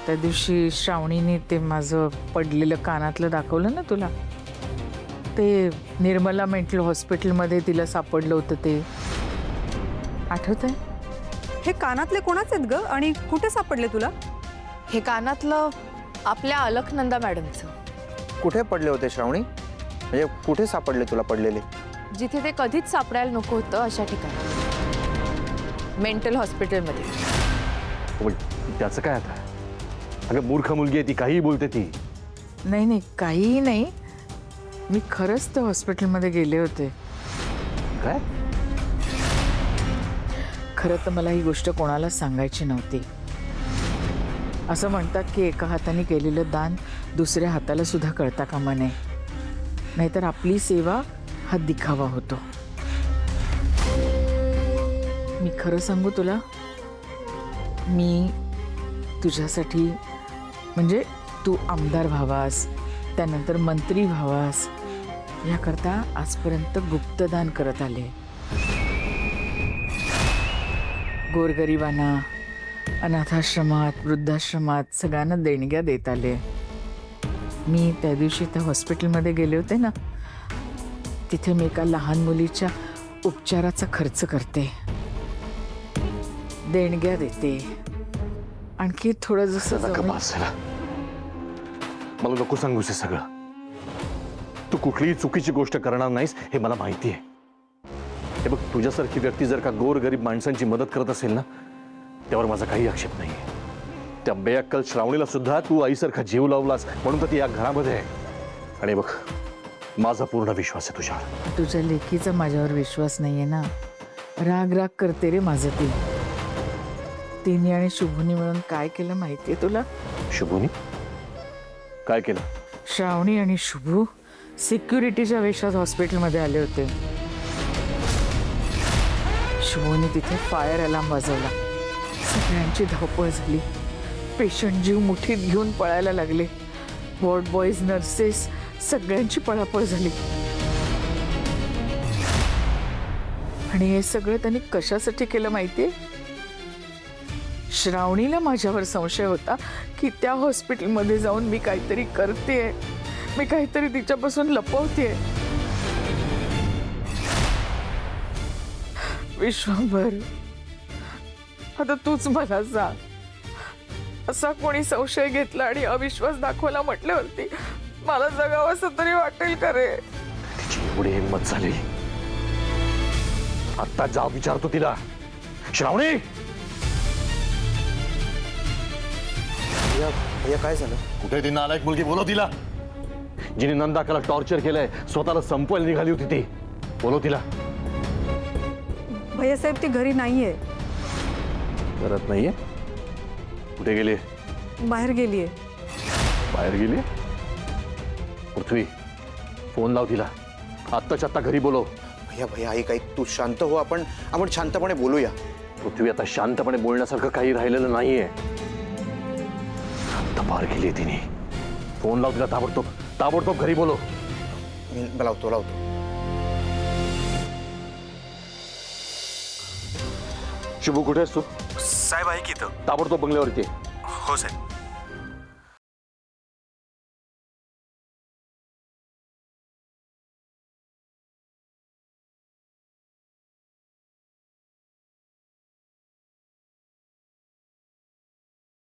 त्या दिवशी श्रावणीने ते माझं पडलेलं कानातलं दाखवलं ना तुला, ते निर्मला मेंटल हॉस्पिटलमध्ये तिला सापडलं होतं ते आठवतंय? हे कानातले कोणाचे आहेत ग आणि कुठे सापडले तुला? हे कानातलं आपल्या अलकनंदा मॅडमचं. कुठे पडले होते श्रावणी? म्हणजे कुठे सापडले तुला पडलेले? जिथे ते कधीच सापडायला नको होतं अशा ठिकाणी, मेंटल हॉस्पिटलमध्ये. त्याचं काय आता? अगं मूर्ख मुलगी आहे ती, काहीही बोलते ती. नाही काहीही नाही, मी खरंच त्या हॉस्पिटलमध्ये गेले होते. काय? खरं तर मला ही गोष्ट कोणाला सांगायची नव्हती. असं म्हणतात की एका हाताने केलेलं दान दुसऱ्या हाताला सुद्धा कळता कामा नये, नाहीतर आपली सेवा हा दिखावा होतो. मी खरं सांगू तुला, मी तुझ्यासाठी म्हणजे तू आमदार व्हावास, त्यानंतर मंत्री व्हावास याकरता आजपर्यंत गुप्तदान करत आले. गोरगरिबांना, अनाथाश्रमात, वृद्धाश्रमात सगळ्यांना देणग्या देत आले. मी त्या दिवशी त्या हॉस्पिटलमध्ये गेले होते ना, तिथे मी एका लहान मुलीच्या उपचाराचा खर्च करते, देणग्या देते, आणखी थोडं जसं मला नको सांगूस हे सगळं. तू कुठलीही चुकीची गोष्ट करणार नाहीस हे मला माहिती आहे. हे बघ, तुझ्यासारखी व्यक्ती जर का गोरगरीब माणसांची मदत करत असेल ना, त्यावर माझा काही आक्षेप नाही. त्या बेअक्कल श्रावणीला सुद्धा तू आईसारखा जीव लावलास म्हणून तर ती या घरामध्ये आहे. आणि बघ, माझा पूर्ण विश्वास आहे तुझ्यावर. तुझ्या लेकीचा माझ्यावर विश्वास नाहीये ना. राग करते रे माझं ती. तिने आणि शुभूनी मिळून काय केलं माहितीये तुला? शुभूनी काय केलं? श्रावणी आणि शुभू सिक्युरिटीच्या वेशात हॉस्पिटलमध्ये आले होते. शुभूने तिथे फायर अलार्म वाजवला. सगळ्यांची धावपळ झाली. पेशंट जीव मुठीत घेऊन पळायला लागले. वॉर्ड बॉयज, नर्सेस सगळ्यांची पळापळ झाली. आणि हे सगळं त्यांनी कशासाठी केलं माहितीये? श्रावणीला माझ्यावर संशय होता की त्या हॉस्पिटलमध्ये जाऊन मी काहीतरी करतेय, मी काहीतरी तिच्यापासून लपवतेय. विश्वंभर, आता तूच मला सांग, असा कोणी संशय घेतला आणि अविश्वास दाखवला म्हटल्यावरती मला जगावंसं तरी वाटेल का रे? तिची एवढी हिंमत झाली, आत्ता जा विचारतो तिला. श्रावणी, भैया काय झालं? कुठे ती नालायक मुलगी? बोलव तिला. जिने नंदाकाला टॉर्चर केलंय, स्वतःला संपवायला निघाली होती ती. बोलव तिला. भैया साहेब ती घरी नाहीये. करत नाहीये? कुठे गेली? बाहेर गेलीये. बाहेर गेली? पृथ्वी, फोन लाव तिला. आत्ताच्या आत्ता घरी बोलव. भैया ऐक, तू शांत हो. आपण शांतपणे बोलूया. पृथ्वी, आता शांतपणे बोलण्यासारखं काही राहिलेलं नाहीये. आता बाहेर गेली तिने. फोन लाव तिला ताबडतोब घरी बोलव. मी लावतो. शुभू, कुठे आहेस तू? साहेब आहे की इथं. ताबडतोब बंगल्यावरती. हो साहेब.